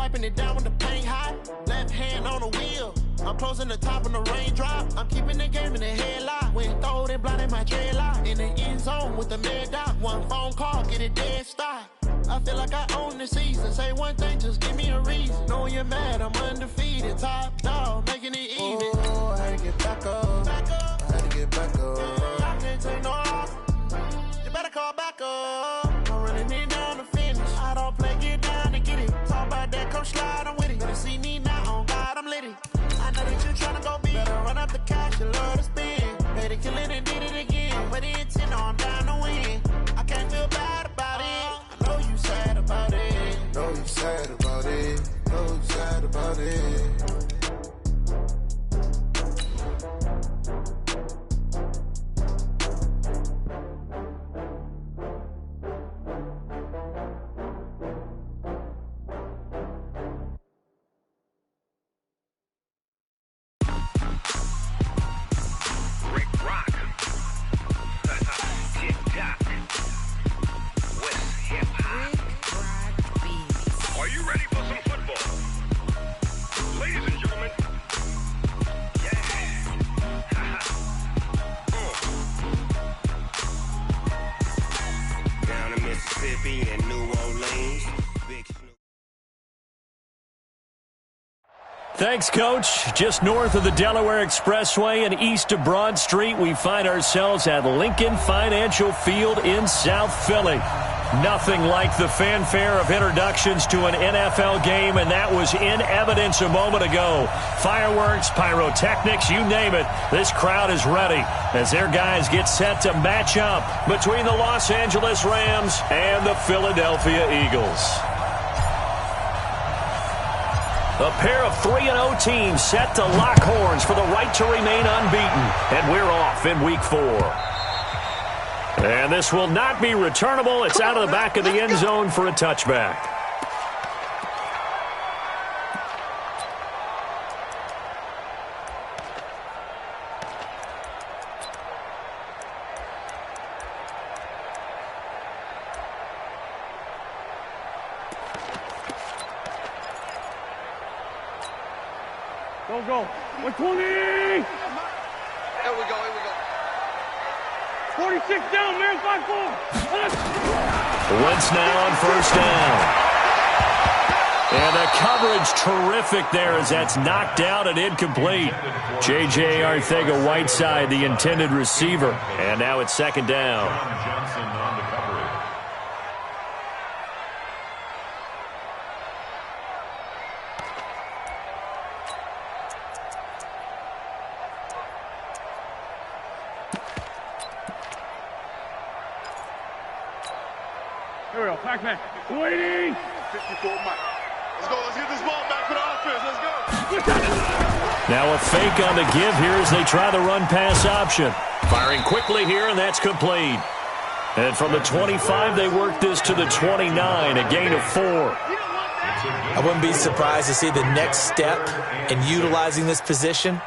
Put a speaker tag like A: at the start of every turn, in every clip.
A: wiping it down when the paint hot. Left hand on the wheel. I'm closing the top of the raindrop. I'm keeping the game in the headlock. When throwed and blinded my dreadlock. In the end zone with the mad dot. One phone call, get it dead stop. I feel like I own the season. Say one thing, just give me a reason. Knowing you're mad, I'm undefeated. Top dog, making it even. Oh, I had to get back up. I had to get back up. I can't take no off. You better call back up. I'm running it down to finish. I don't play, get down to get it. Talk about that, come slide, I'm with it. Better see me now, on God, I'm lit it. I know that you tryna go big. Better run up the cash, you love to spend. Made to kill it and did it again. But the intent, I'm down to win. I can't feel bad about it. I know you sad about it. Know you sad about it. Know you sad about it.
B: And New Orleans.
C: Thanks, Coach. Just north of the Delaware Expressway and east of Broad Street, we find ourselves at Lincoln Financial Field in South Philly. Nothing like the fanfare of introductions to an NFL game, and that was in evidence a moment ago. Fireworks, pyrotechnics, you name it. This crowd is ready as their guys get set to match up between the Los Angeles Rams and the Philadelphia Eagles. A pair of 3-0 teams set to lock horns for the right to remain unbeaten, and we're off in Week 4. And this will not be returnable. It's out of the back of the end zone for a touchback.
D: Go. 120. Here we go. 46 down, man. 5-4.
C: Wentz now on first down. And the coverage terrific there as that's knocked out and incomplete. J.J. Arcega-Whiteside, the intended receiver. And now it's second down.
D: Here we go, Pac-Man. Waiting.
E: 54 Mike. Let's get this ball back for the offense. Let's go.
C: Now a fake on the give here as they try the run-pass option. Firing quickly here, and that's complete. And from the 25, they work this to the 29, a gain of 4.
F: I wouldn't be surprised to see the next step in utilizing this position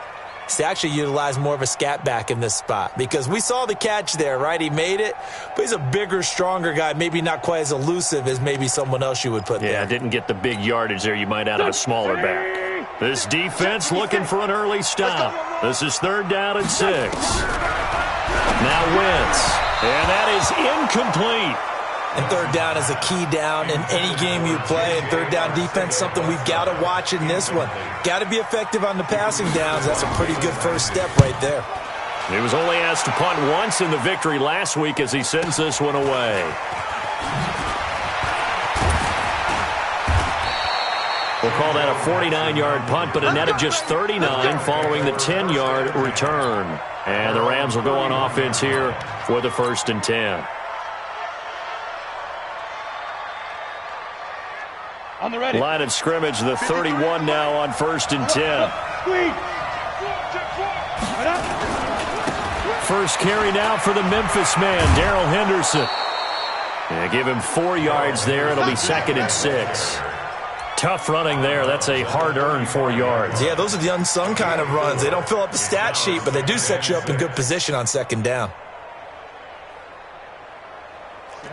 F: is to actually utilize more of a scat back in this spot, because we saw the catch there, right? He made it, but he's a bigger, stronger guy, maybe not quite as elusive as maybe someone else you would put there.
C: Yeah, didn't get the big yardage there you might out of a smaller back. This defense looking for an early stop. This is third down and 6. Now Wentz, and that is incomplete.
F: And third down is a key down in any game you play. And third down defense, something we've got to watch in this one. Got to be effective on the passing downs. That's a pretty good first step right there.
C: He was only asked to punt once in the victory last week as he sends this one away. We'll call that a 49-yard punt, but a net of just 39 following the 10-yard return. And the Rams will go on offense here for the 1st and 10.
D: On the ready.
C: Line of scrimmage, the 31 now on 1st and 10. First carry now for the Memphis man, Darrell Henderson. Yeah, give him 4 yards there. It'll be 2nd and 6. Tough running there. That's a hard-earned 4 yards.
F: Yeah, those are the unsung kind of runs. They don't fill up the stat sheet, but they do set you up in good position on 2nd down.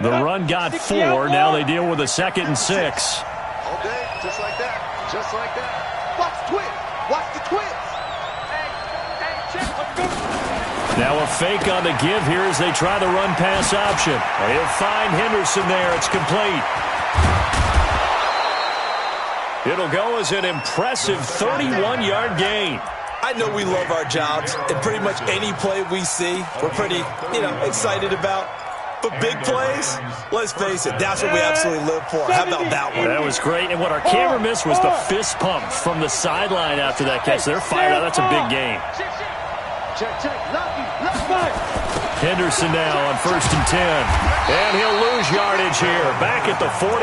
C: The run got 4. Now they deal with a 2nd and 6.
E: Just like that. Just like that. Watch the twist. Watch the twist. Hey, check. Let's go.
C: Now a fake on the give here as they try the run pass option. He'll find Henderson there. It's complete. It'll go as an impressive 31-yard gain.
F: I know we love our jobs, and pretty much any play we see, we're pretty, excited about. But big plays, let's face it, that's what we absolutely live for. How about that one?
C: That was great, and what our camera missed was the fist pump from the sideline after that catch. They're fired out. That's a big gain.
E: Check. Left back.
C: Henderson now on 1st and 10. And he'll lose yardage here. Back at the 41.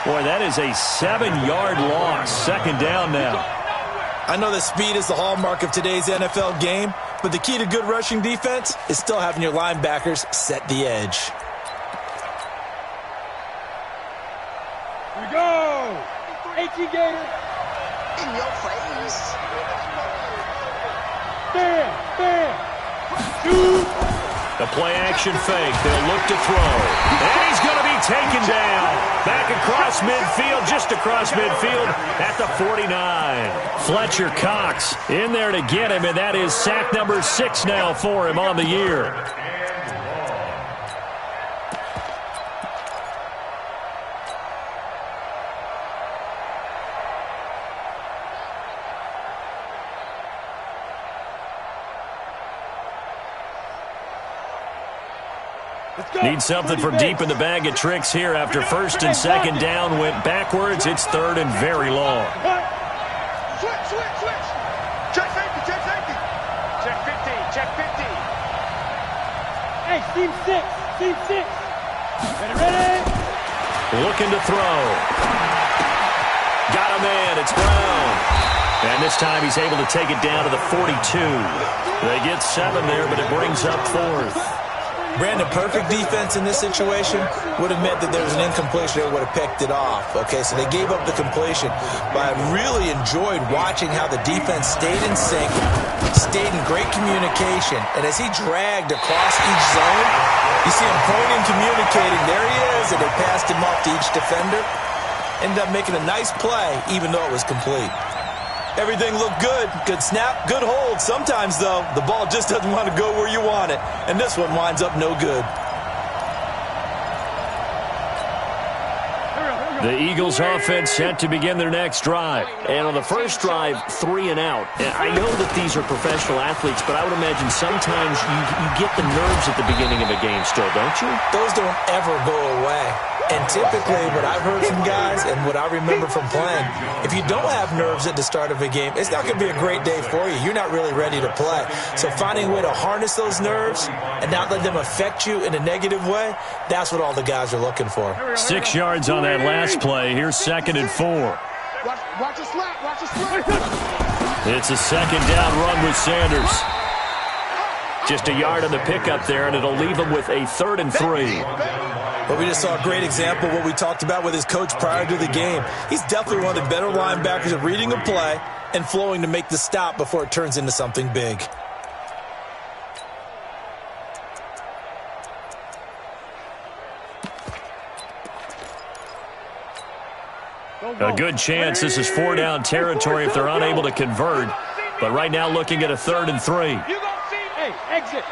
C: Boy, that is a 7-yard loss. 2nd down now.
F: I know that speed is the hallmark of today's NFL game, but the key to good rushing defense is still having your linebackers set the edge.
G: Here we go. 18 Gator.
E: In your face.
G: Bam. Shoot.
C: The play-action fake. They'll look to throw. And he's going to be taken down. Back across midfield, just across midfield at the 49. Fletcher Cox in there to get him, and that is sack number 6 now for him on the year. Need something from deep in the bag of tricks here after 1st and 2nd down went backwards. It's 3rd and very long.
E: Switch. Check safety. Check 50.
G: Hey, team 6. Ready.
C: Looking to throw. Got a man. It's Brown. And this time he's able to take it down to the 42. They get 7 there, but it brings up 4th.
F: Brandon, perfect defense in this situation would have meant that there was an incompletion that would have picked it off. Okay, so they gave up the completion. But I really enjoyed watching how the defense stayed in sync, stayed in great communication. And as he dragged across each zone, you see him pointing, communicating. There he is, and they passed him off to each defender. Ended up making a nice play, even though it was complete. Everything looked good. Good snap, good hold. Sometimes, though, the ball just doesn't want to go where you want it. And this one winds up no good.
C: The Eagles offense set to begin their next drive. And on the first drive, 3 and out. I know that these are professional athletes, but I would imagine sometimes you get the nerves at the beginning of a game still, don't you?
F: Those don't ever go away. And typically, what I've heard from guys and what I remember from playing, if you don't have nerves at the start of a game, it's not going to be a great day for you. You're not really ready to play. So finding a way to harness those nerves and not let them affect you in a negative way, that's what all the guys are looking for.
C: 6 yards on that last play. Here's 2nd and 4.
E: Watch a slap.
C: It's a 2nd down run with Sanders. Just a yard on the pickup there, and it'll leave him with a 3rd and 3.
F: But we just saw a great example of what we talked about with his coach prior to the game. He's definitely one of the better linebackers at reading a play and flowing to make the stop before it turns into something big.
C: A good chance this is 4-down territory if they're unable to convert. But right now looking at a 3rd and 3.
G: Hey, exit.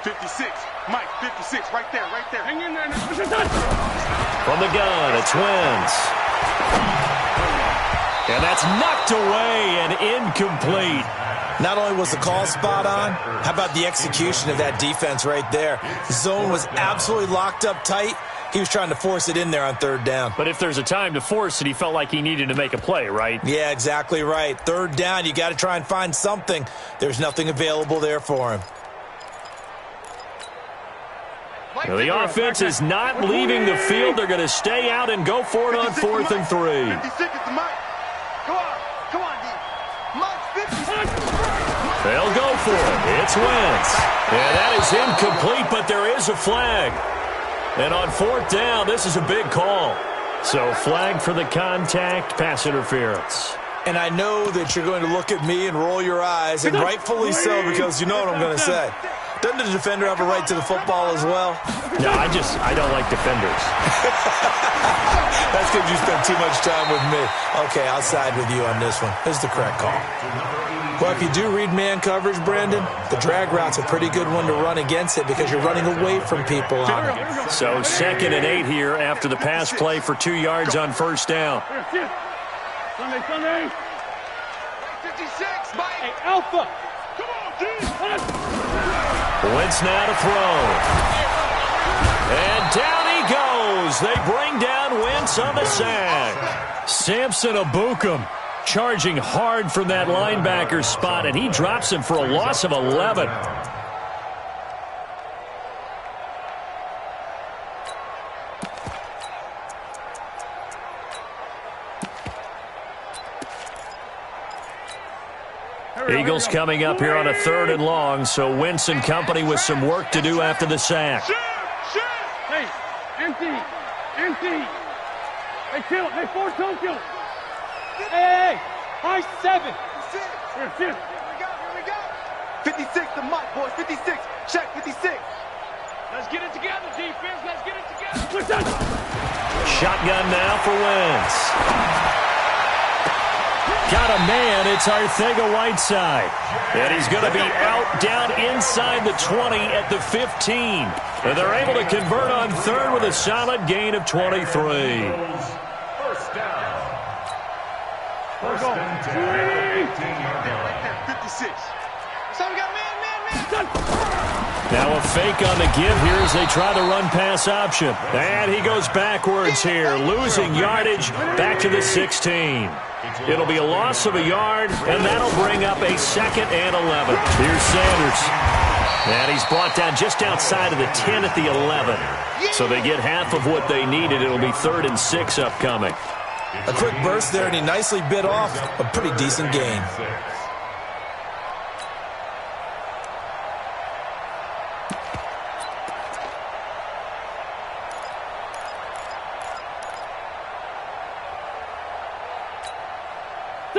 E: 56. Mike, 56. Right there.
G: Hang in there.
C: From the gun, it's Wentz. And that's knocked away and incomplete.
F: Not only was the call spot on, how about the execution of that defense right there? The zone was absolutely locked up tight. He was trying to force it in there on 3rd down.
C: But if there's a time to force it, he felt like he needed to make a play, right?
F: Yeah, exactly right. 3rd down, you got to try and find something. There's nothing available there for him.
C: Well, the offense is not leaving the field. They're going to stay out and go for it on 4th and 3.
E: 56 is Mike. Come on, D. Mike, 56.
C: They'll go for it. It's Wentz. And that is incomplete, but there is a flag. And on 4th down, this is a big call. So flag for the contact, pass interference.
F: And I know that you're going to look at me and roll your eyes, and rightfully so, because you know what I'm going to say. Doesn't the defender have a right to the football as well?
C: No, I don't like defenders.
F: That's because you spend too much time with me. Okay, I'll side with you on this one. This is the correct call. Well, if you do read man coverage, Brandon, the drag route's a pretty good one to run against it because you're running away from people on it.
C: So 2nd and 8 here after the pass play for 2 yards on first down.
G: Sunday.
E: 56, Mike.
G: Hey, Alpha. Come on, G.
C: Wentz now to throw. And down he goes. They bring down Wentz on the sack. Samson Abukum charging hard from that linebacker spot, and he drops him for a loss of 11. Eagles coming up here on a 3rd and long, so Wentz and company with some work to do after the sack.
G: Hey, empty. Hey, kill him. Hey, force him, kill him. Hey, high 7. Here we go.
E: 56 to Mike, boys. 56. Check 56.
G: Let's get it together, defense. Let's get it together.
C: Shotgun now for Wentz. Got a man. It's Arcega-Whiteside. And he's going to be out down inside the 20 at the 15. And they're able to convert on 3rd with a solid gain of 23.
D: First down. First and 10.
E: 56. So we got man.
C: Now a fake on the give here as they try the run pass option. And he goes backwards here, losing yardage back to the 16. It'll be a loss of a yard, and that'll bring up a 2nd and 11. Here's Sanders. And he's brought down just outside of the 10 at the 11. So they get half of what they needed. It'll be 3rd and 6 upcoming.
F: A quick burst there, and he nicely bit off a pretty decent gain.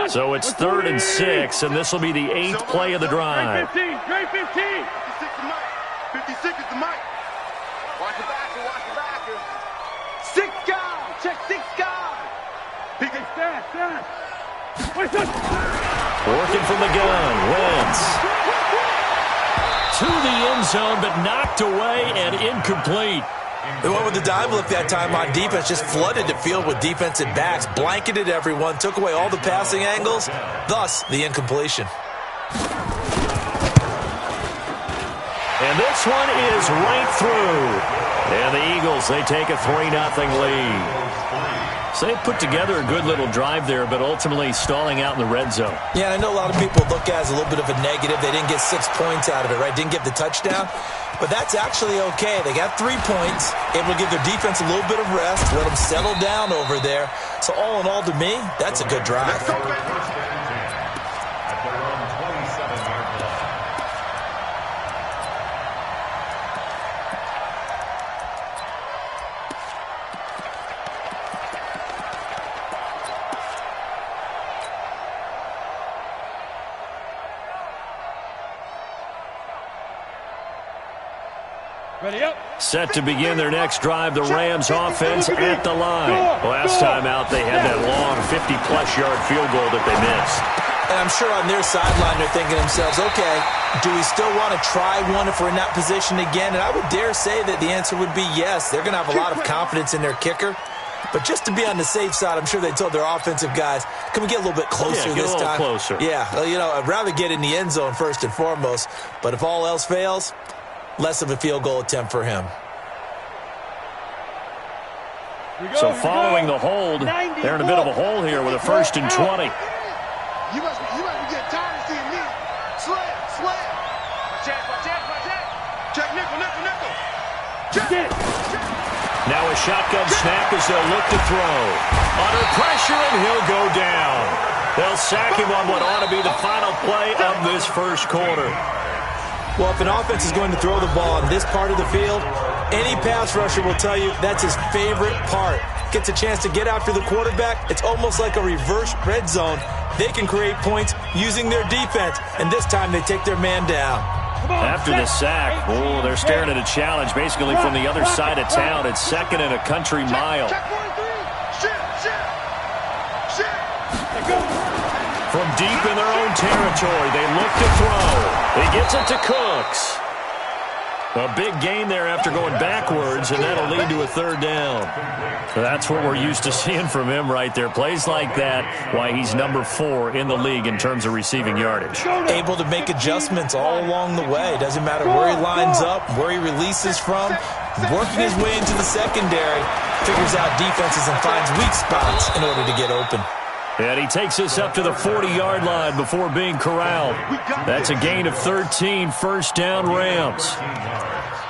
C: So it's 3rd and 6, and this will be the 8th play of the drive.
G: Great 15.
E: 56 to Mike. 56 is to Mike. Watch the backer. 6 guys. Check 6 guys.
G: Stand.
C: Working from the gun, Wentz. To the end zone, but knocked away and incomplete.
F: They went with the dive look that time on defense, just flooded the field with defensive backs, blanketed everyone, took away all the passing angles, thus the incompletion.
C: And this one is right through. And the Eagles, they take a 3-0 lead. So they put together a good little drive there, but ultimately stalling out in the red zone.
F: Yeah, I know a lot of people look at it as a little bit of a negative. They didn't get 6 points out of it, right? Didn't get the touchdown. But that's actually okay. They got 3 points, able to give their defense a little bit of rest, let them settle down over there. So all in all, to me, that's a good drive.
G: Ready up.
C: Set to begin their next drive, the Rams offense at the line. Last time out, they had that long 50-plus yard field goal that they missed.
F: And I'm sure on their sideline they're thinking to themselves, okay, do we still want to try one if we're in that position again? And I would dare say that the answer would be yes. They're going to have a lot of confidence in their kicker. But just to be on the safe side, I'm sure they told their offensive guys, can we get a little bit closer this time?
C: Closer.
F: Yeah, you know, I'd rather get in the end zone first and foremost. But if all else fails, less of a field goal attempt for him.
C: So following the hold, they're in a bit of a hole here with a 1st and 20.
E: You must be getting tired of seeing me. Slam. Check. Check nickel. Check.
C: Now a shotgun snap as they'll look to throw. Under pressure, and he'll go down. They'll sack him on what ought to be the final play of this first quarter.
F: Well, if an offense is going to throw the ball on this part of the field, any pass rusher will tell you that's his favorite part. Gets a chance to get after the quarterback. It's almost like a reverse red zone. They can create points using their defense, and this time they take their man down.
C: After the sack, they're staring at a challenge basically from the other side of town. It's second and a country mile. From deep in their own territory, they look to throw. He gets it to Cooks. A big gain there after going backwards, and that'll lead to a third down. That's what we're used to seeing from him right there. Plays like that, why he's number 4 in the league in terms of receiving yardage.
F: Able to make adjustments all along the way. Doesn't matter where he lines up, where he releases from. Working his way into the secondary, figures out defenses and finds weak spots in order to get open.
C: And he takes us up to the 40-yard line before being corralled. That's a gain of 13, first down Rams.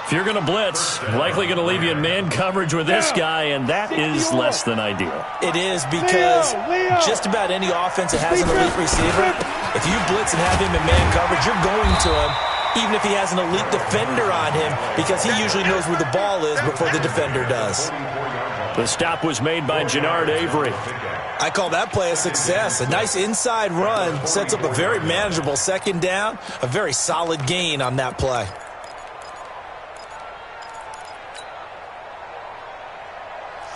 C: If you're going to blitz, likely going to leave you in man coverage with this guy, and that is less than ideal.
F: It is because just about any offense that has an elite receiver, if you blitz and have him in man coverage, you're going to him, even if he has an elite defender on him, because he usually knows where the ball is before the defender does.
C: The stop was made by Jannard Avery.
F: I call that play a success. A nice inside run sets up a very manageable second down, a very solid gain on that play.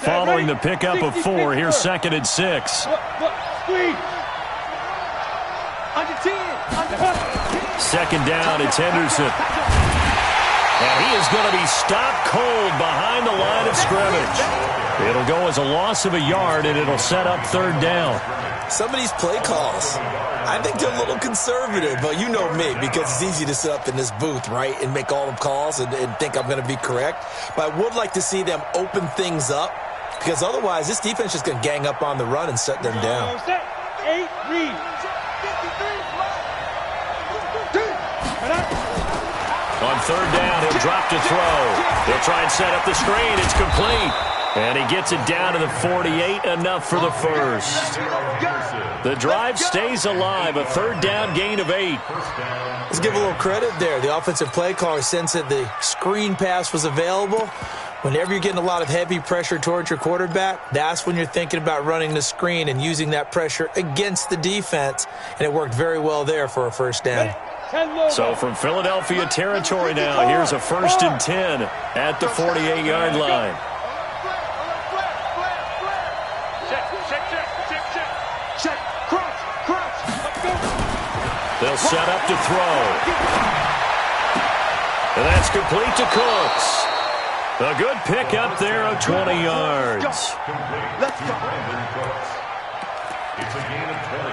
C: Following the pickup of 4, here's second and 6. Second down, it's Henderson. And he is going to be stopped cold behind the line of scrimmage. It'll go as a loss of a yard, and it'll set up third down.
F: Some of these play calls, I think they're a little conservative, but you know me, because it's easy to sit up in this booth, right, and make all the calls and think I'm going to be correct. But I would like to see them open things up, because otherwise this defense is going to gang up on the run and shut them down.
G: 8, read.
C: On third down, he'll drop to throw. He'll try and set up the screen. It's complete. And he gets it down to the 48, enough for the first. The drive stays alive, a third down gain of 8.
F: Let's give a little credit there. The offensive play caller sensed that the screen pass was available. Whenever you're getting a lot of heavy pressure towards your quarterback, that's when you're thinking about running the screen and using that pressure against the defense. And it worked very well there for a first down.
C: So from Philadelphia territory now, here's a first and 10 at the 48-yard line. They'll set up to throw. And that's complete to Cooks. A good pickup there of 20 yards.
E: Let's go.
H: It's a gain of 20.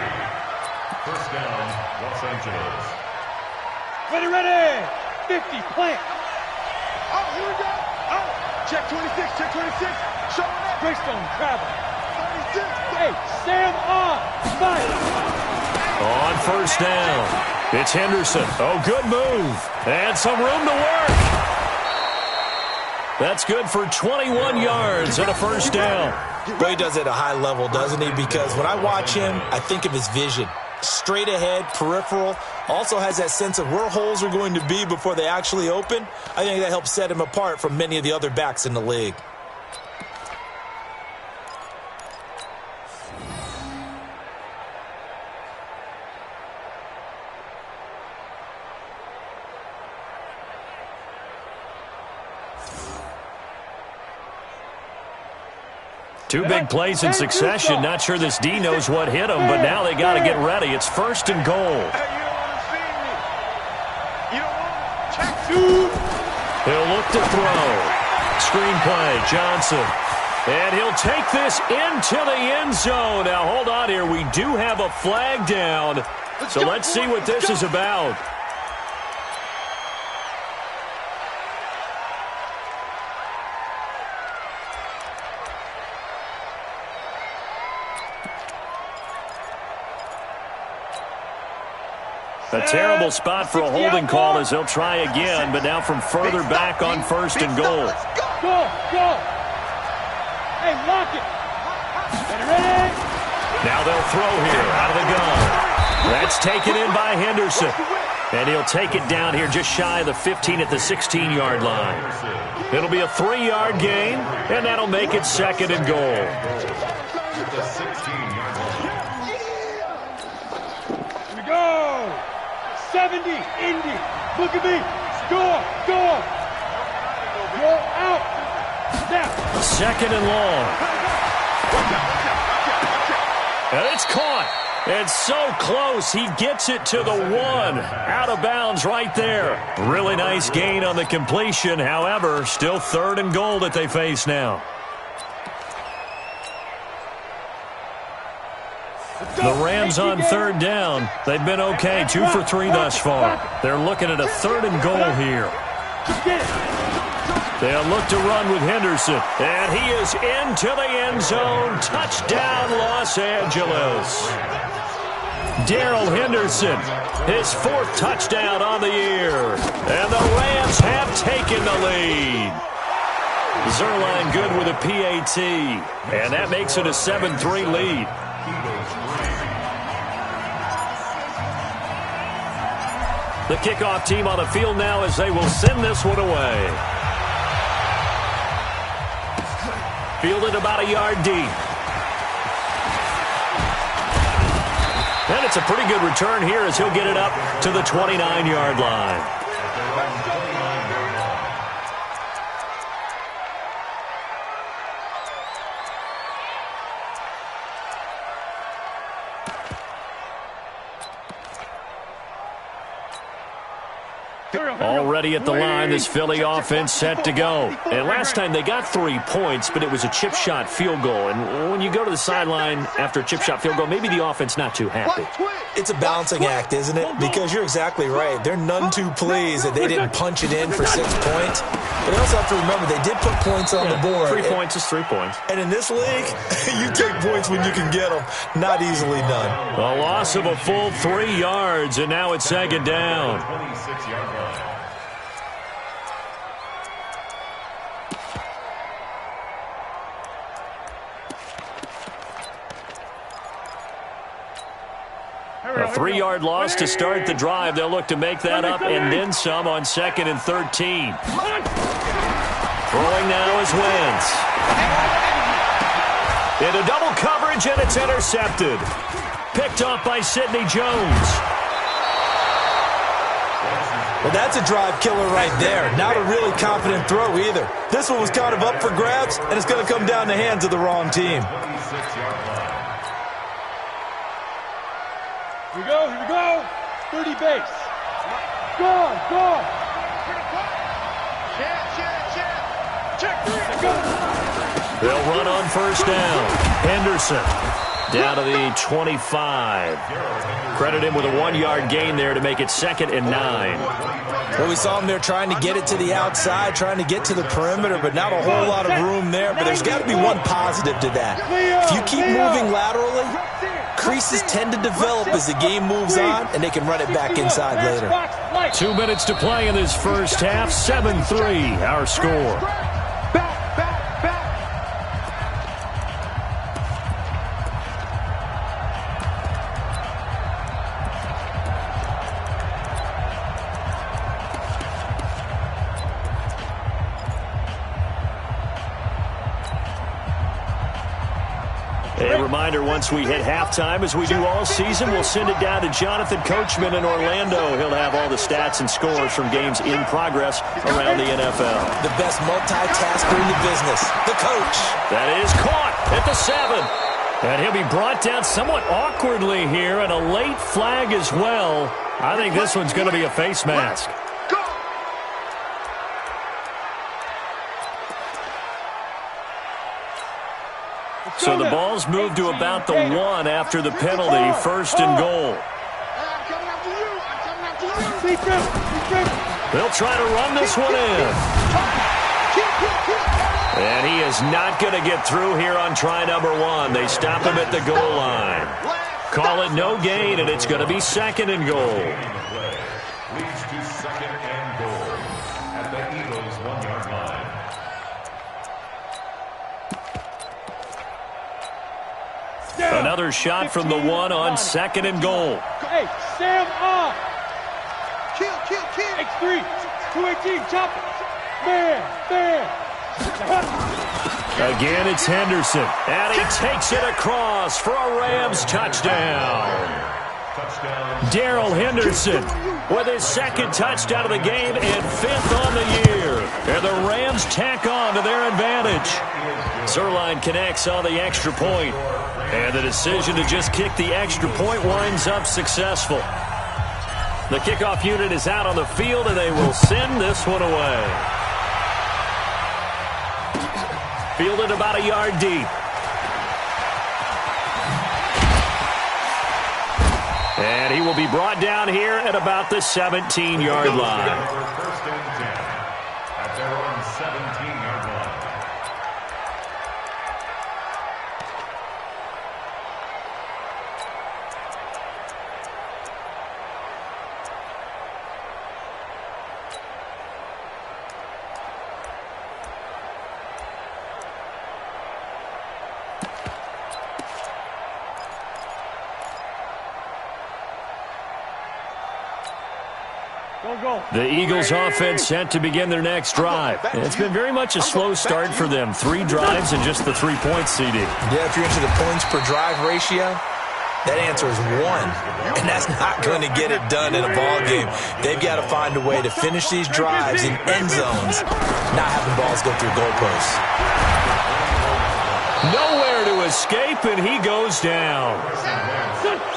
H: First down, Los Angeles.
G: Ready. 50, plant.
E: Oh, here we go. Oh, check 26, check 26. Showing up.
G: Greystone, travel.
E: 36.
G: Hey, Sam on. Fire.
C: On first down, it's Henderson. Oh, good move. And some room to work. That's good for 21 yards and a first down.
F: Well, he does it at a high level, doesn't he? Because when I watch him, I think of his vision. Straight ahead, peripheral. Also has that sense of where holes are going to be before they actually open. I think that helps set him apart from many of the other backs in the league.
C: Two big plays in succession. Not sure this D knows what hit him, but now they got to get ready. It's first and goal. He'll look to throw. Screen play, Johnson. And he'll take this into the end zone. Now, hold on here. We do have a flag down. So let's see what this is about. A terrible spot for a holding call as they'll try again, but now from further back on first and goal.
G: Go. Hey, lock it. Ready?
C: Now they'll throw here out of the gun. That's taken in by Henderson. And he'll take it down here just shy of the 15 at the 16-yard line. It'll be a 3-yard gain, and that'll make it second and goal.
G: Here we go. 70, Indy.
E: Look at me. Score. Score. You're out. Now.
C: Second and long. And it's caught. It's so close. He gets it to the 1. Out of bounds right there. Really nice gain on the completion. However, still 3rd and goal that they face now. The Rams on 3rd down. They've been okay. 2 for 3 thus far. They're looking at a 3rd and goal here. They'll look to run with Henderson. And he is into the end zone. Touchdown, Los Angeles. Darrell Henderson, his 4th touchdown on the year. And the Rams have taken the lead. Zerline good with a PAT. And that makes it a 7-3 lead. The kickoff team on the field now as they will send this one away. Fielded about a yard deep. And it's a pretty good return here as he'll get it up to the 29-yard line. Already at the line, this Philly offense set to go. And last time they got 3 points, but it was a chip shot field goal. And when you go to the sideline after a chip shot field goal, maybe the offense not too happy.
F: It's a balancing act, isn't it? Because you're exactly right. They're none too pleased that they didn't punch it in for 6 points. But they also have to remember they did put points on the board.
C: 3 points is 3 points.
F: And in this league, you take points when you can get them. Not easily done.
C: A loss of a full 3 yards, and now it's 2nd down.
H: 26-yard line.
C: A 3-yard loss to start the drive. They'll look to make that up and then some on 2nd and 13. Throwing now is Wentz. Into double coverage, and it's intercepted. Picked off by Sidney Jones.
F: Well, that's a drive killer right there. Not a really confident throw either. This one was kind of up for grabs, and it's going to come down the hands of the wrong team.
H: 26-yard line.
E: Here we go. Here we go. 30 base. Go. Go. Check 3. Go.
C: They'll run on 1st down. Henderson down to the 25. Credit him with a 1-yard gain there to make it 2nd and 9.
F: Well, we saw him there trying to get it to the outside, trying to get to the perimeter, but not a whole lot of room there. But there's got to be one positive to that. If you keep moving laterally, creases tend to develop as the game moves on, and they can run it back inside later.
C: 2 minutes to play in this first half. 7-3, our score. A reminder, once we hit halftime, as we do all season, we'll send it down to Jonathan Coachman in Orlando. He'll have all the stats and scores from games in progress around the NFL.
F: The best multitasker in the business, the coach.
C: That is caught at the 7. And he'll be brought down somewhat awkwardly here, and a late flag as well. I think this one's going to be a face mask. So the ball's moved to about the 1 after the penalty. 1st and goal. They'll try to run this one in. And he is not going to get through here on try number 1. They stop him at the goal line. Call it no gain, and it's going to be 2nd and goal.
H: Leads to 2nd and goal at the Eagles' 1-yard line.
C: Another shot from the 1 on 2nd and goal.
E: Hey, Sam off. Kill. X3. 218. Chop it. Man.
C: Again, it's Henderson. And he takes it across for a Rams touchdown. Darrell Henderson with his second touchdown of the game and 5th on the year. And the Rams tack on to their advantage. Zerline connects on the extra point. And the decision to just kick the extra point winds up successful. The kickoff unit is out on the field, and they will send this one away. Fielded about a yard deep. And he will be brought down here at about the 17-yard line.
H: First and 10 at their own 17-yard line.
C: The Eagles offense set to begin their next drive. It's been very much a slow start for them. 3 drives and just the 3 points, CD.
F: Yeah, if you're into the points per drive ratio, that answer is 1. And that's not going to get it done in a ball game. They've got to find a way to finish these drives in end zones, not having balls go through goalposts.
C: Nowhere to escape, and he goes down.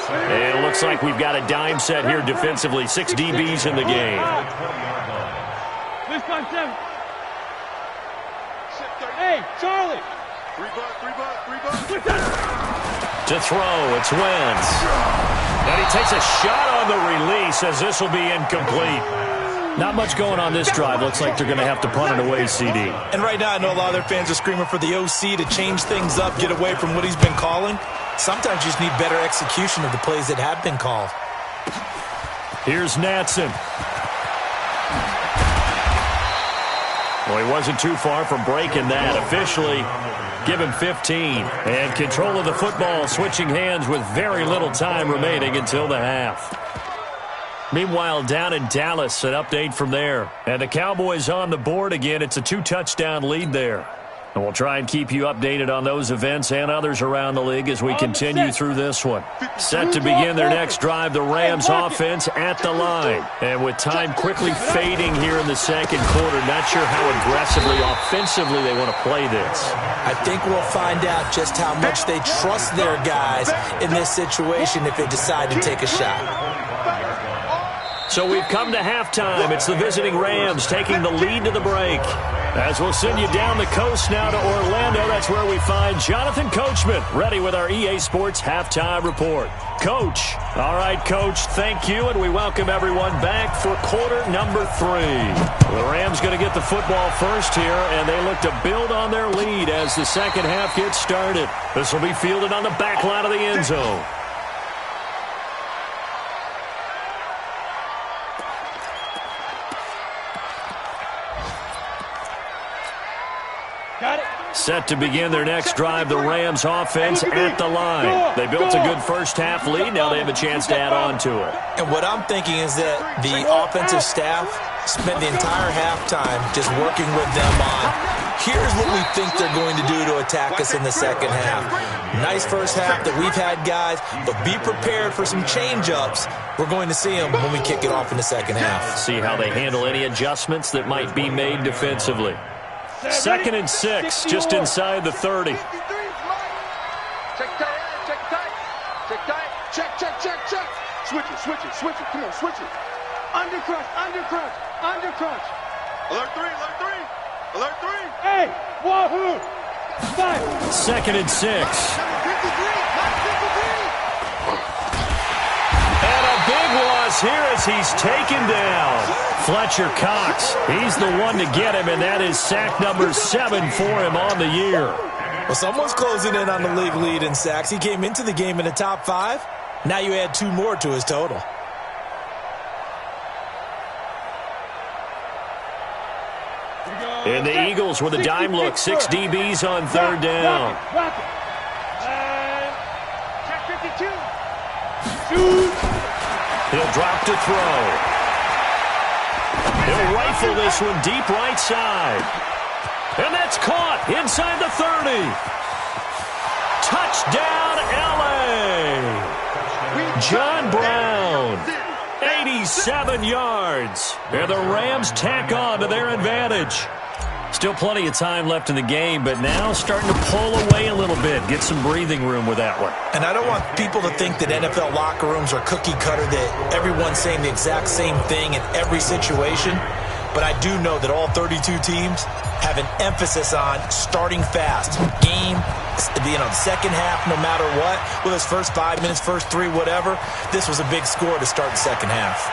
C: And it looks like we've got a dime set here defensively. 6 DBs in the game.
G: Hey, Charlie!
E: 3 bucks.
C: To throw, it's Wentz. And he takes a shot on the release as this will be incomplete. Not much going on this drive. Looks like they're going to have to punt it away, CD.
F: And right now I know a lot of their fans are screaming for the OC to change things up, get away from what he's been calling. Sometimes you just need better execution of the plays that have been called.
C: Here's Natson. Well, he wasn't too far from breaking that. Officially, give him 15. And control of the football, switching hands with very little time remaining until the half. Meanwhile, down in Dallas, an update from there. And the Cowboys on the board again. It's a 2-touchdown lead there. And we'll try and keep you updated on those events and others around the league as we continue through this one. Set to begin their next drive, the Rams offense at the line. And with time quickly fading here in the second quarter, not sure how aggressively, offensively they want to play this.
F: I think we'll find out just how much they trust their guys in this situation if they decide to take a shot.
C: So we've come to halftime. It's the visiting Rams taking the lead to the break. As we'll send you down the coast now to Orlando, that's where we find Jonathan Coachman, ready with our EA Sports Halftime Report. Coach. All right, Coach, thank you, and we welcome everyone back for quarter number 3. The Rams going to get the football first here, and they look to build on their lead as the second half gets started. This will be fielded on the back line of the end zone. Set to begin their next drive, the Rams offense at the line. They built a good first half lead. Now they have a chance to add on to it.
F: And what I'm thinking is that the offensive staff spent the entire halftime just working with them on, here's what we think they're going to do to attack us in the second half. Nice first half that we've had, guys, but be prepared for some change-ups. We're going to see them when we kick it off in the second half.
C: See how they handle any adjustments that might be made defensively. 2nd and 6, just inside the 30.
E: Check tight, check tight, check tight, check. Switch it, come on, switch it. Under crunch. Alert 3.
G: Hey, wahoo!
C: 2nd and 6. And a big loss here as he's taken down. Fletcher Cox, he's the one to get him, and that is sack number 7 for him on the year.
F: Well, someone's closing in on the league lead in sacks. He came into the game in the top 5. Now you add 2 more to his total.
C: And the Eagles with a dime look. 6 DBs on 3rd down.
G: Check 52.
C: He'll drop to throw. He'll rifle this one deep right side. And that's caught inside the 30. Touchdown, L.A. John Brown, 87 yards. And the Rams tack on to their advantage. Still plenty of time left in the game, but now starting to pull away a little bit. Get some breathing room with that one.
F: And I don't want people to think that NFL locker rooms are cookie cutter, that everyone's saying the exact same thing in every situation. But I do know that all 32 teams have an emphasis on starting fast. Game, second half, no matter what. Whether it's first 5 minutes, first 3, whatever. This was a big score to start the second half.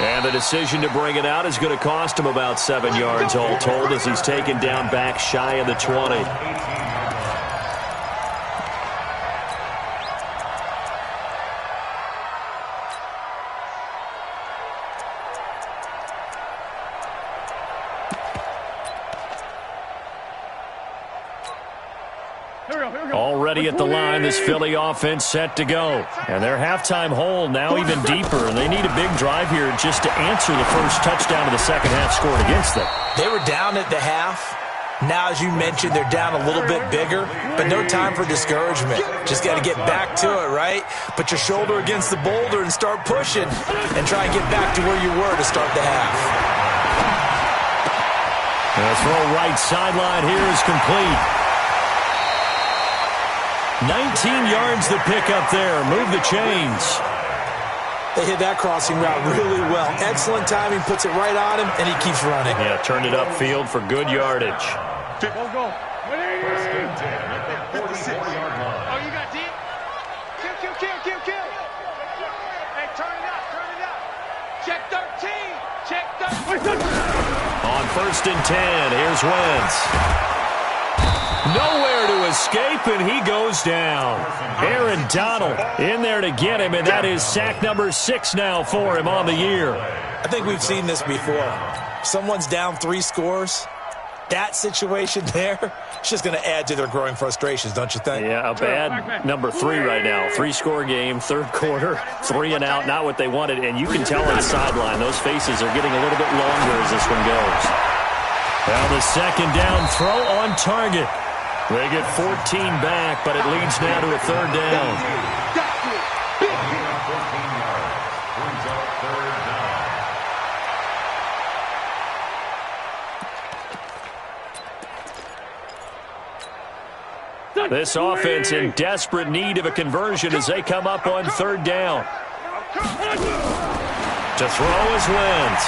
C: And the decision to bring it out is going to cost him about 7 yards all told as he's taken down back shy of the 20. Already at the line, this Philly offense set to go. And their halftime hole now even deeper, and they need a big drive here just to answer the first touchdown of the second half scored against them.
F: They were down at the half. Now, as you mentioned, they're down a little bit bigger, but no time for discouragement. Just got to get back to it, right? Put your shoulder against the boulder and start pushing and try and get back to where you were to start the half.
C: The throw right sideline here is complete. 19 yards the pick up there. Move the chains.
F: They hit that crossing route really well. Excellent timing, puts it right on him, and he keeps running.
C: Yeah, turned it upfield for good yardage.
G: Go.
H: First and 10 at the 44-yard line.
G: Oh, you got deep? Kill. Hey, turn it up. Check 13.
C: On first and 10, here's Wentz. Nowhere to escape, and he goes down. Aaron Donald in there to get him, and that is sack number 6 now for him on the year.
F: I think we've seen this before. Someone's down 3 scores. That situation there, it's just going to add to their growing frustrations, don't you think?
C: Yeah, a bad number 3 right now. 3-score game, third quarter, 3 and out, not what they wanted. And you can tell on the sideline, those faces are getting a little bit longer as this one goes. Now the second down throw on target. They get 14 back, but it leads now to a third down. This offense in desperate need of a conversion as they come up on third down. To throw is Wentz.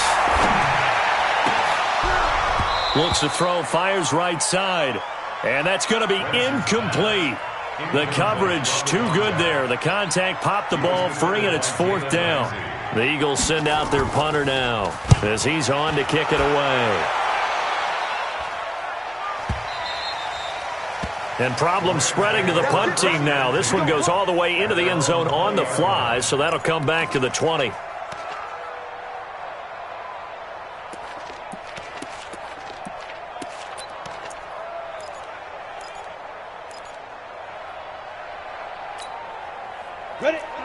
C: Looks to throw, fires right side. And that's going to be incomplete. The coverage too good there. The contact popped the ball free, and it's fourth down. The Eagles send out their punter now as he's on to kick it away. And problems spreading to the punt team now. This one goes all the way into the end zone on the fly, so that'll come back to the 20.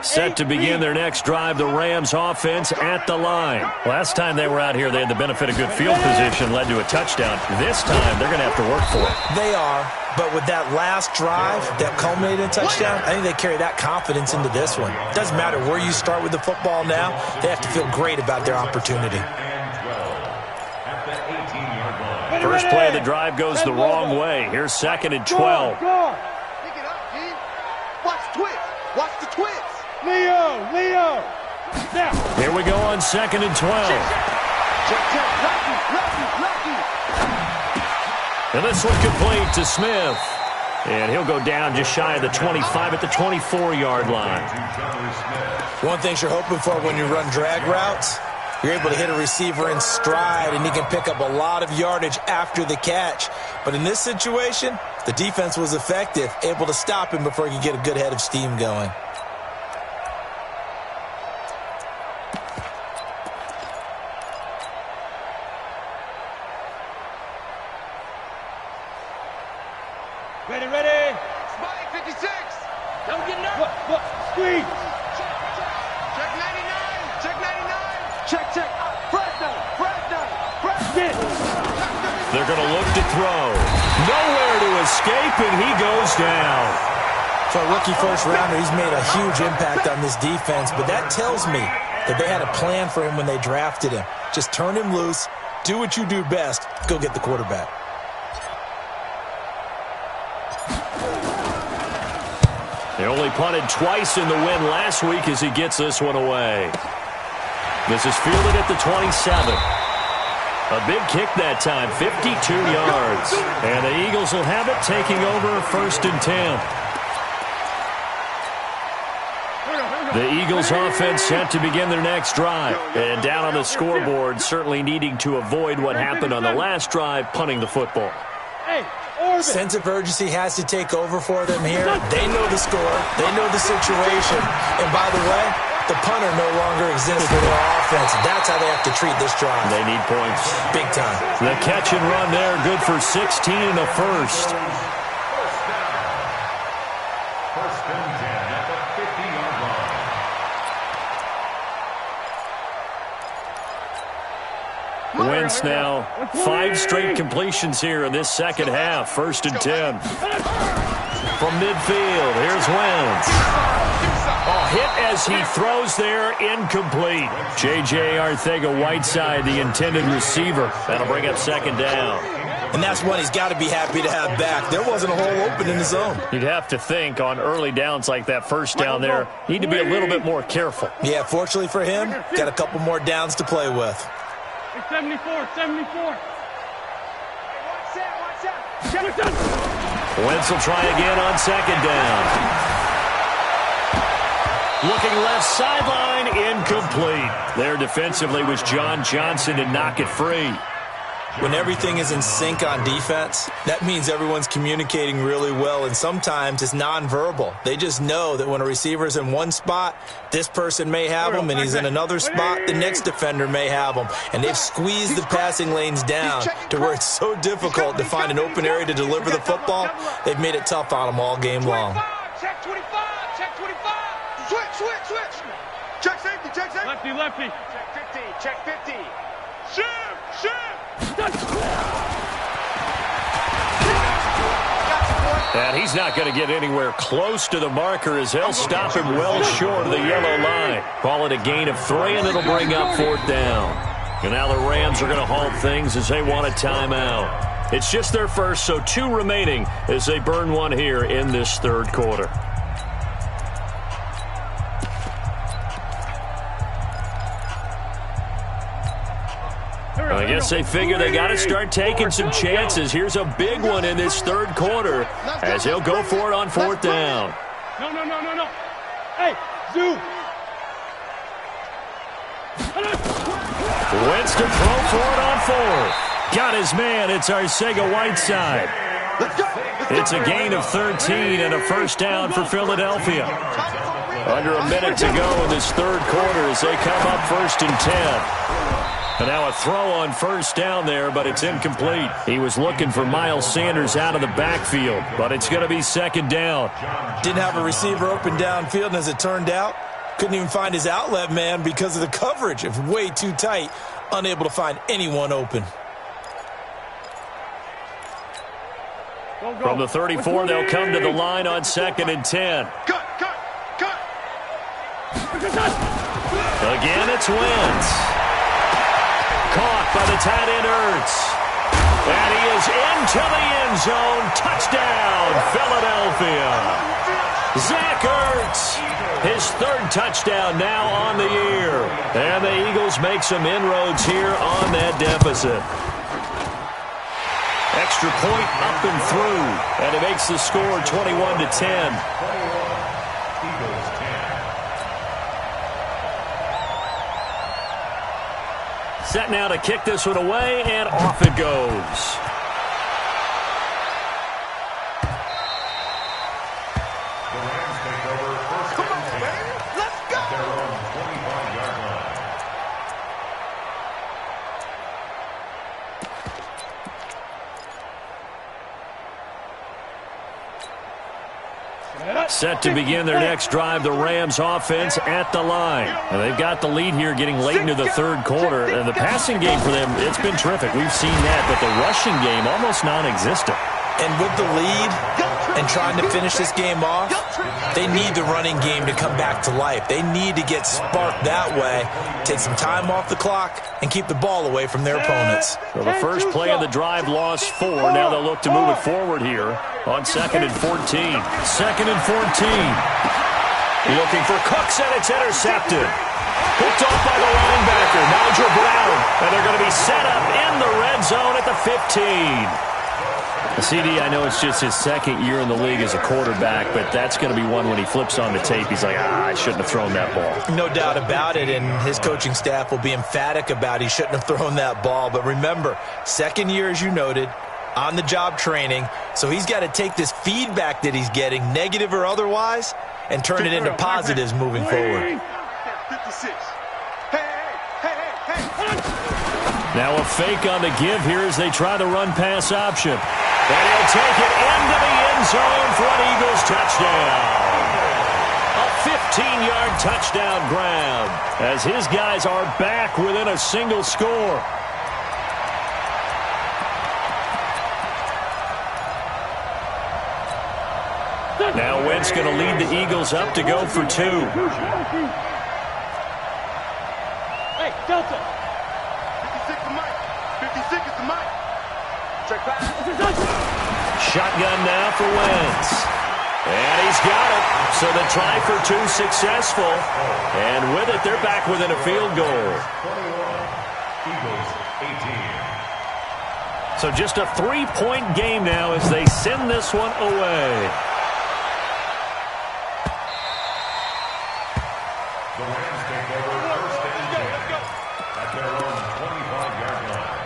C: Set to begin their next drive, the Rams offense at the line. Last time they were out here, they had the benefit of good field position, led to a touchdown. This time, they're going to have to work for it.
F: They are, but with that last drive that culminated in a touchdown, I think they carry that confidence into this one. Doesn't matter where you start with the football now, they have to feel great about their opportunity.
C: First play of the drive goes the wrong way. Here's second and 12.
E: Pick it up, G. Watch twist. Watch the twist. Leo. Now.
C: Here we go on second and 12.
E: Lucky.
C: And this one complete to Smith. And he'll go down just shy of the 25 at the 24-yard line.
F: One thing you're hoping for when you run drag routes, you're able to hit a receiver in stride, and he can pick up a lot of yardage after the catch. But in this situation, the defense was effective, able to stop him before he could get a good head of steam going.
E: Ready.
G: Spike 56. Don't get nervous.
E: Look. Squeeze.
G: Check 99.
E: Check. Press down.
C: They're going to look to throw. Nowhere to escape, and he goes down.
F: For a rookie first-rounder, he's made a huge impact on this defense, but that tells me that they had a plan for him when they drafted him. Just turn him loose, do what you do best, go get the quarterback.
C: They only punted twice in the win last week as he gets this one away. This is fielded at the 27. A big kick that time, 52 yards. And the Eagles will have it, taking over 1st and 10. The Eagles offense set to begin their next drive. And down on the scoreboard, certainly needing to avoid what happened on the last drive, punting the football.
F: Sense of urgency has to take over for them here. They know the score. They know the situation. And by the way, the punter no longer exists for their offense. That's how they have to treat this drive.
C: They need points.
F: Big time.
C: The catch and run there, good for 16 in the first.
H: First and 10 at the 50-yard line.
C: Wentz now 5 straight completions here in this second half. 1st and 10. From midfield, here's Wentz. Hit as he throws there, incomplete. J.J. Arcega-Whiteside, the intended receiver. That'll bring up 2nd down.
F: And that's one he's got to be happy to have back. There wasn't a hole open in the zone.
C: You'd have to think on early downs like that first down there, need to be a little bit more careful.
F: Yeah, fortunately for him, got a couple more downs to play with.
G: 74, 74.
C: Wentz will try again on 2nd down. Looking left sideline, incomplete. There defensively was John Johnson to knock it free.
F: When everything is in sync on defense, that means everyone's communicating really well, and sometimes it's nonverbal. They just know that when a receiver's in one spot, this person may have him, and he's in another spot, the next defender may have him. And they've squeezed the passing lanes down to where it's so difficult to find an open area to deliver the football. They've made it tough on them all game long.
G: Check 25, check 25. Switch.
E: Check safety, check safety.
G: Lefty.
E: Check 50. Shift.
C: And he's not going to get anywhere close to the marker as they'll stop him well short of the yellow line. Call it a gain of 3, and it'll bring up 4th down. And now the Rams are going to halt things as they want a timeout. It's just their first, so 2 remaining as they burn one here in this 3rd quarter. I guess they figure they got to start taking some chances. Here's a big one in this 3rd quarter as he'll go for it on 4th down.
G: No. Hey, Zoo.
C: Wentz to throw for it on 4th. Got his man. It's Arcega-Whiteside. It's a gain of 13 and a 1st down for Philadelphia. Under a minute to go in this 3rd quarter as they come up 1st and 10. And now a throw on 1st down there, but it's incomplete. He was looking for Miles Sanders out of the backfield, but it's going to be 2nd down.
F: Didn't have a receiver open downfield, and as it turned out, couldn't even find his outlet man because of the coverage. It was way too tight, unable to find anyone open.
C: From the 34, they'll come to the line on 2nd and 10.
E: Cut.
C: Again, it's Wentz. Caught by the tight end Ertz. And he is into the end zone. Touchdown, Philadelphia. Zach Ertz, his 3rd touchdown now on the year. And the Eagles make some inroads here on that deficit. Extra point up and through. And it makes the score 21-10. Set now to kick this one away, and off it goes.
H: The Rams take over 1st and 10 at their own 25-yard line.
C: Set to begin their next drive, the Rams offense at the line. And they've got the lead here getting late into the 3rd quarter. And the passing game for them, it's been terrific. We've seen that, but the rushing game almost non-existent.
F: And with the lead and trying to finish this game off, they need the running game to come back to life. They need to get sparked that way, take some time off the clock, and keep the ball away from their opponents.
C: So the first play of the drive lost 4. Now they'll look to move it forward here on 2nd and 14. 2nd and 14. Looking for Cooks, and it's intercepted. Picked off by the linebacker, Nigel Brown. And they're going to be set up in the red zone at the 15. CD, I know it's just his second year in the league as a quarterback, but that's going to be one when he flips on the tape. He's like, I shouldn't have thrown that ball.
F: No doubt about it, and his coaching staff will be emphatic about he shouldn't have thrown that ball. But remember, second year, as you noted, on-the-job training, so he's got to take this feedback that he's getting, negative or otherwise, and turn it into positives moving forward.
E: 56.
C: Now a fake on the give here as they try the run-pass option. And he'll take it into the end zone for an Eagles touchdown. A 15-yard touchdown grab as his guys are back within a single score. Now Wentz going to lead the Eagles up to go for 2.
G: Hey, Delta.
E: 56 to Mike. 56 is to Mike. Check back.
C: Shotgun now for Wentz. And he's got it. So the try for 2 successful. And with it, they're back within a field goal.
H: 21, Eagles 18.
C: So just a 3-point game now as they send this one away.
H: The Rams take over 1st and 10 at their own 25-yard line.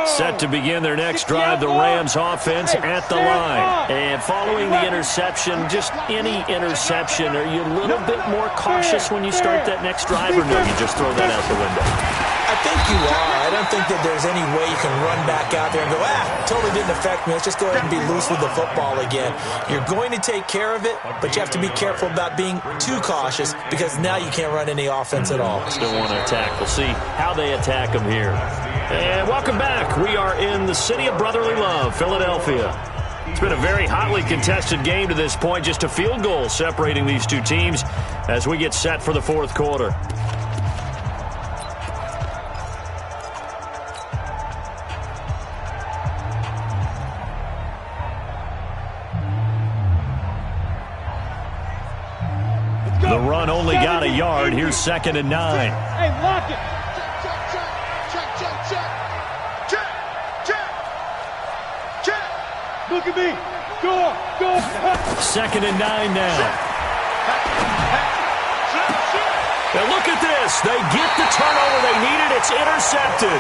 C: Set to begin their next drive, the Rams offense at the line. And following the interception, just any interception, are you a little bit more cautious when you start that next drive, or no, you just throw that out the window?
F: I think you are. I don't think that there's any way you can run back out there and go, totally didn't affect me. Let's just go ahead and be loose with the football again. You're going to take care of it, but you have to be careful about being too cautious because now you can't run any offense at all.
C: Still want to attack. We'll see how they attack them here. And welcome back. We are in the city of brotherly love, Philadelphia. It's been a very hotly contested game to this point. Just a field goal separating these two teams as we get set for the fourth quarter. The run only got a yard. Here's 2nd and 9.
G: Hey, lock it. Check. Look at me. Go.
C: 2nd and 9 now. Now look at this. They get the turnover they needed. It's intercepted.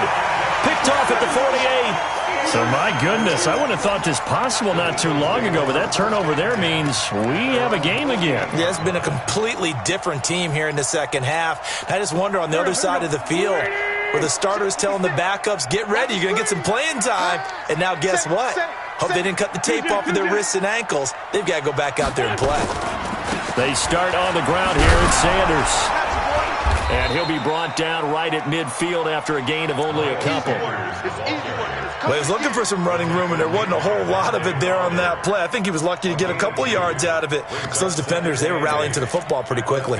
C: Picked off at the 48. So, my goodness, I wouldn't have thought this possible not too long ago, but that turnover there means we have a game again.
F: Yeah, it's been a completely different team here in the second half. I just wonder on the other side of the field where the starters telling the backups, get ready, you're going to get some playing time. And now guess what? Hope they didn't cut the tape off of their wrists and ankles. They've got to go back out there and play.
C: They start on the ground here at Sanders. And he'll be brought down right at midfield after a gain of only a couple.
F: Well, he was looking for some running room, and there wasn't a whole lot of it there on that play. I think he was lucky to get a couple of yards out of it because those defenders, they were rallying to the football pretty quickly.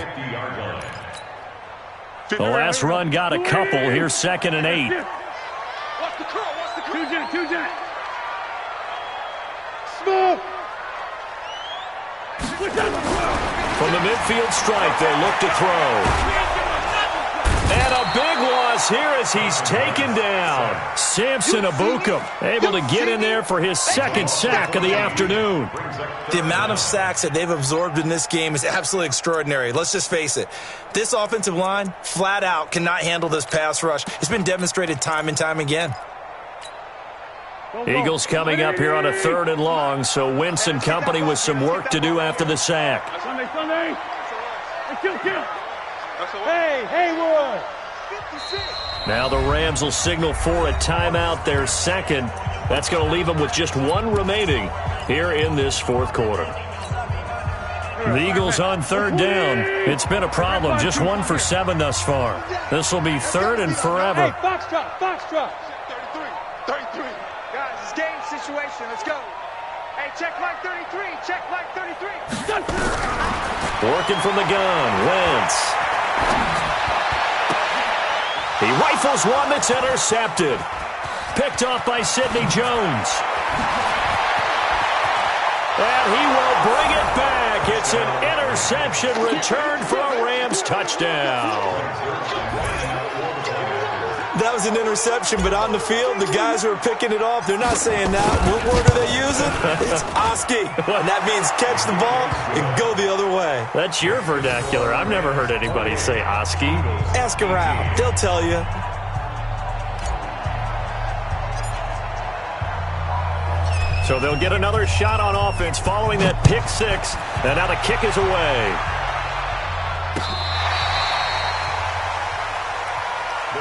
C: The last run got a couple. Here's 2nd and 8.
G: Watch the curl. Two Jet. Smooth.
C: From the midfield stripe, they'll look to throw. And a big loss here as he's taken down. Samson Abukum able to get in there for his 2nd sack of the afternoon.
F: The amount of sacks that they've absorbed in this game is absolutely extraordinary. Let's just face it. This offensive line, flat out, cannot handle this pass rush. It's been demonstrated time and time again.
C: Eagles coming up here on a 3rd and long, so Wentz and company with some work to do after the sack.
G: Sunday. Kill. Hey, Haywood.
C: Now the Rams will signal for a timeout, their 2nd. That's going to leave them with just 1 remaining here in this fourth quarter. The Eagles on 3rd down. It's been a problem. Just 1 for 7 thus far. This will be 3rd and forever.
G: Hey, Foxtrot.
E: 33.
G: Guys, it's game situation. Let's go. Hey, check Mike 33. Check Mike 33.
C: Working from the gun. Wentz. He rifles one that's intercepted. Picked off by Sidney Jones. And he will bring it back. It's an interception returned for a Rams touchdown.
F: That was an interception, but on the field, the guys who are picking it off, they're not saying that. What word are they using? It's Oski. And that means catch the ball and go the other way.
C: That's your vernacular. I've never heard anybody say Oski.
F: Ask around. They'll tell you.
C: So they'll get another shot on offense following that pick six. And now the kick is away.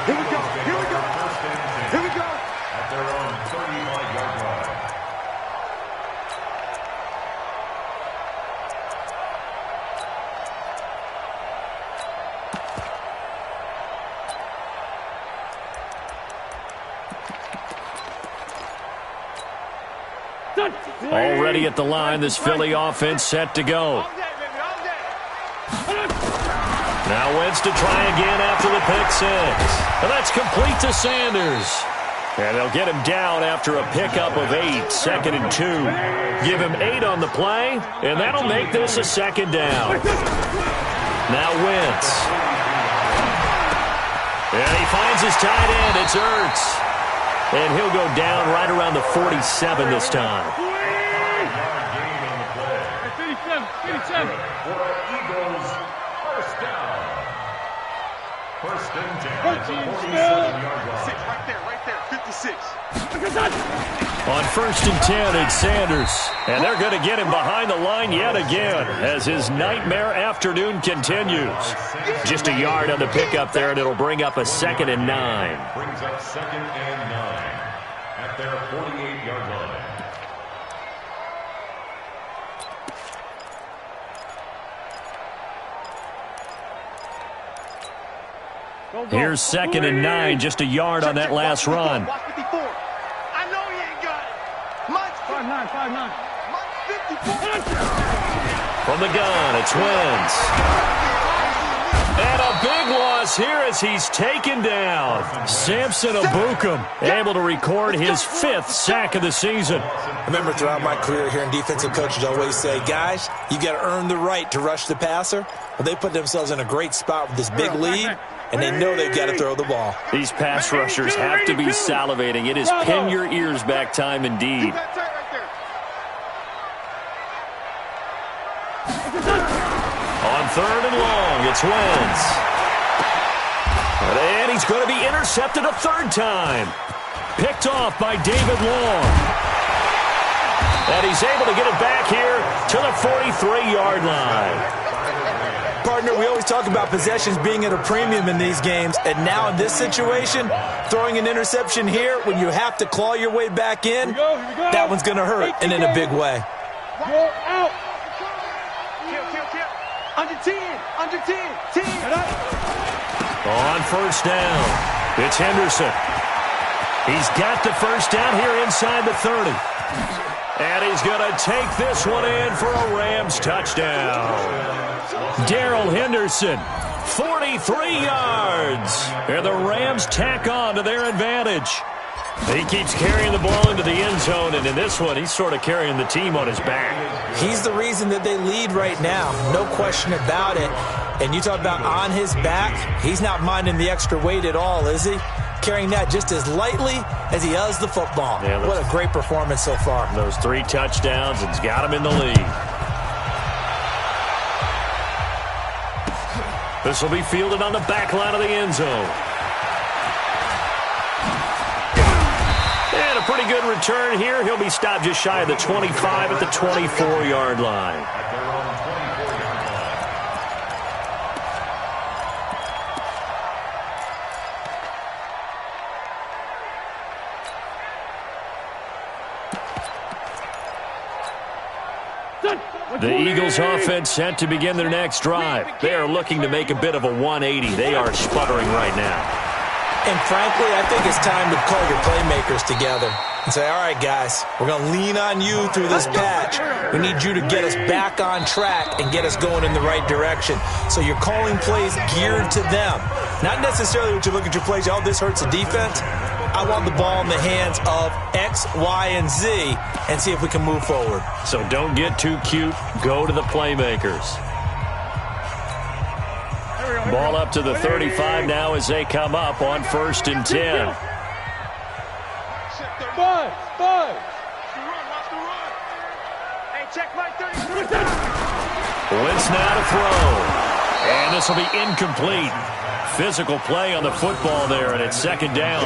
E: Here we go. Here we go. Here we go.
H: At their own 35-yard line.
C: Already at the line, this Philly offense set to go. Now Wentz to try again after the pick six. And that's complete to Sanders. And they'll get him down after a pickup of 8, 2nd and 2. Give him 8 on the play, and that'll make this a 2nd down. Now Wentz. And he finds his tight end. It's Ertz. And he'll go down right around the 47 this time.
G: 57.
H: Eagles, first down. First and 10 at the 47-yard line.
E: Right there, 56.
C: On 1st and 10, it's Sanders. And they're going to get him behind the line yet again as his nightmare afternoon continues. Just a yard on the pickup there, and it'll bring up a 2nd and 9.
H: Brings up 2nd and 9 at their 48-yard line.
C: Here's 2nd and 9, just a yard on that last run.
E: Watch 54. I know he ain't got it. Mike's
G: 5'9".
E: Mike's 54.
C: From the gun, it's Wentz. And a big loss here as he's taken down. Samson Abukum able to record his 5th sack of the season.
F: I remember throughout my career hearing defensive coaches always say, guys, you got to earn the right to rush the passer. Well, they put themselves in a great spot with this big lead, and they know they've got to throw the ball.
C: These pass rushers have to be salivating. It is pin your ears back time indeed. On 3rd and long, it's Wentz. And he's going to be intercepted a 3rd time. Picked off by David Long. And he's able to get it back here to the 43-yard line.
F: Partner, we always talk about possessions being at a premium in these games, and now in this situation, throwing an interception here when you have to claw your way back in, that one's going to hurt, and in a big way.
G: Go out.
E: Under 10. Under 10. 10.
C: On 1st down, it's Henderson. He's got the 1st down here inside the 30. And he's going to take this one in for a Rams touchdown. Darrell Henderson, 43 yards. And the Rams tack on to their advantage. He keeps carrying the ball into the end zone, and in this one, he's sort of carrying the team on his back.
F: He's the reason that they lead right now, no question about it. And you talk about on his back, he's not minding the extra weight at all, is he? Carrying that just as lightly as he does the football. Yeah, what a great performance so far.
C: Those 3 touchdowns, and he's got him in the lead. This will be fielded on the back line of the end zone. And a pretty good return here. He'll be stopped just shy of the 25 at the 24-yard line. The Eagles offense set to begin their next drive. They are looking to make a bit of a 180. They are sputtering right now.
F: And frankly, I think it's time to call your playmakers together and say, all right, guys, we're going to lean on you through this patch. We need you to get us back on track and get us going in the right direction. So you're calling plays geared to them. Not necessarily what you look at your plays, oh, this hurts the defense. I want the ball in the hands of X, Y, and Z and see if we can move forward.
C: So don't get too cute. Go to the playmakers. Ball up to the 35 now as they come up on 1st and 10.
E: Five.
G: Hey, check my 33.
C: Blitz now to throw. And this will be incomplete. Physical play on the football there, and it's 2nd down.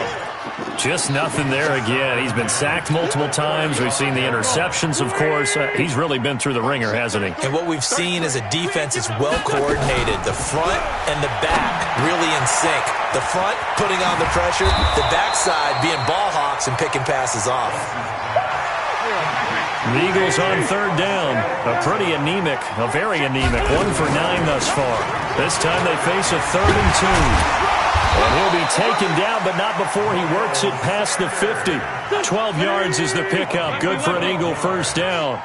C: Just nothing there again. He's been sacked multiple times. We've seen the interceptions, of course. He's really been through the ringer, hasn't he?
F: And what we've seen is a defense that's well coordinated. The front and the back really in sync. The front putting on the pressure. The backside being ball hawks and picking passes off.
C: The Eagles on 3rd down. A very anemic 1 for 9 thus far. This time they face a 3rd and 2. And he'll be taken down, but not before he works it past the 50. 12 yards is the pickup. Good for an Eagle 1st down.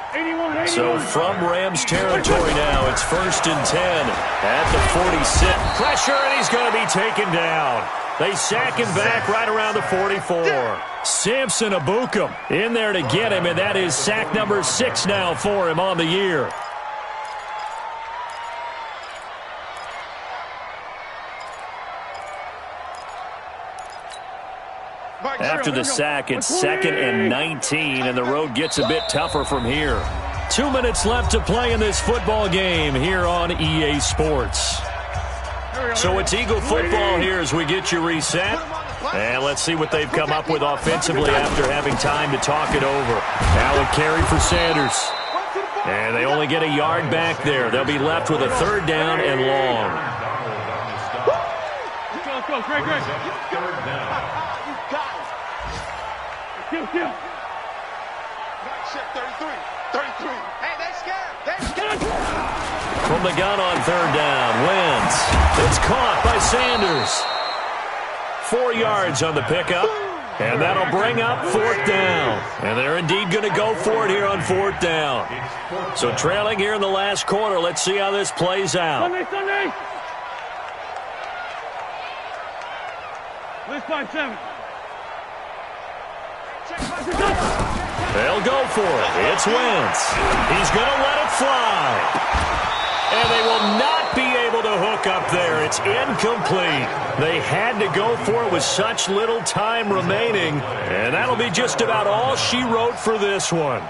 C: So from Rams territory now, it's 1st and 10 at the 46. Pressure, and he's going to be taken down. They sack him back right around the 44. Samson Abukum in there to get him, and that is sack number 6 now for him on the year. After the sack, it's 2nd and 19, and the road gets a bit tougher from here. 2 minutes left to play in this football game here on EA Sports. So it's Eagle football here as we get you reset. And let's see what they've come up with offensively after having time to talk it over. Now a carry for Sanders. And they only get a yard back there. They'll be left with a 3rd down and long.
E: Go, Greg. Kill.
G: Check 33. Hey, they scared.
C: From the gun on 3rd down, Wentz. It's caught by Sanders. 4 yards on the pickup, and that'll bring up 4th down. And they're indeed going to go for it here on 4th down. So trailing here in the last quarter, let's see how this plays out.
E: Sunday. Let's find 7.
C: They'll go for it. It's Wentz. He's going to let it fly. And they will not be able to hook up there. It's incomplete. They had to go for it with such little time remaining. And that'll be just about all she wrote for this one.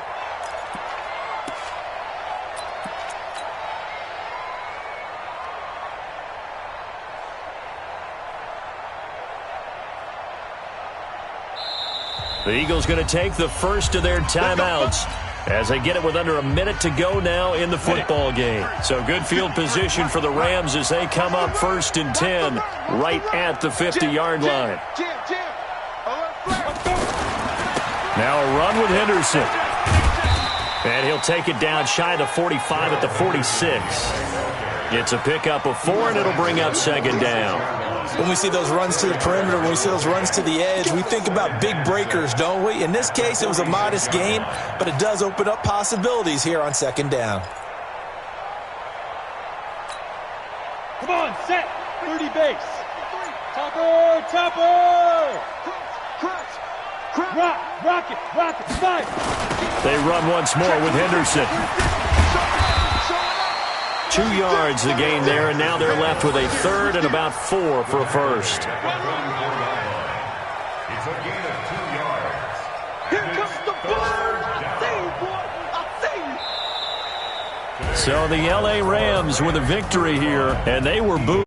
C: The Eagles going to take the first of their timeouts as they get it with under a minute to go now in the football game. So good field position for the Rams as they come up 1st and 10 right at the 50-yard line. Now a run with Henderson. And he'll take it down shy of the 45 at the 46. It's a pickup of 4, and it'll bring up 2nd down.
F: When we see those runs to the perimeter, when we see those runs to the edge, we think about big breakers, don't we? In this case, it was a modest gain, but it does open up possibilities here on 2nd down.
E: Come on, set. 30 base. Topper. Rock it. Five.
C: They run once more with Henderson. 2 yards the gain there, and now they're left with a 3rd and about 4 for a first.
H: It's a gain of 2 yards.
E: Here comes the ball. I see you.
C: So the LA Rams with a victory here, and they were booed.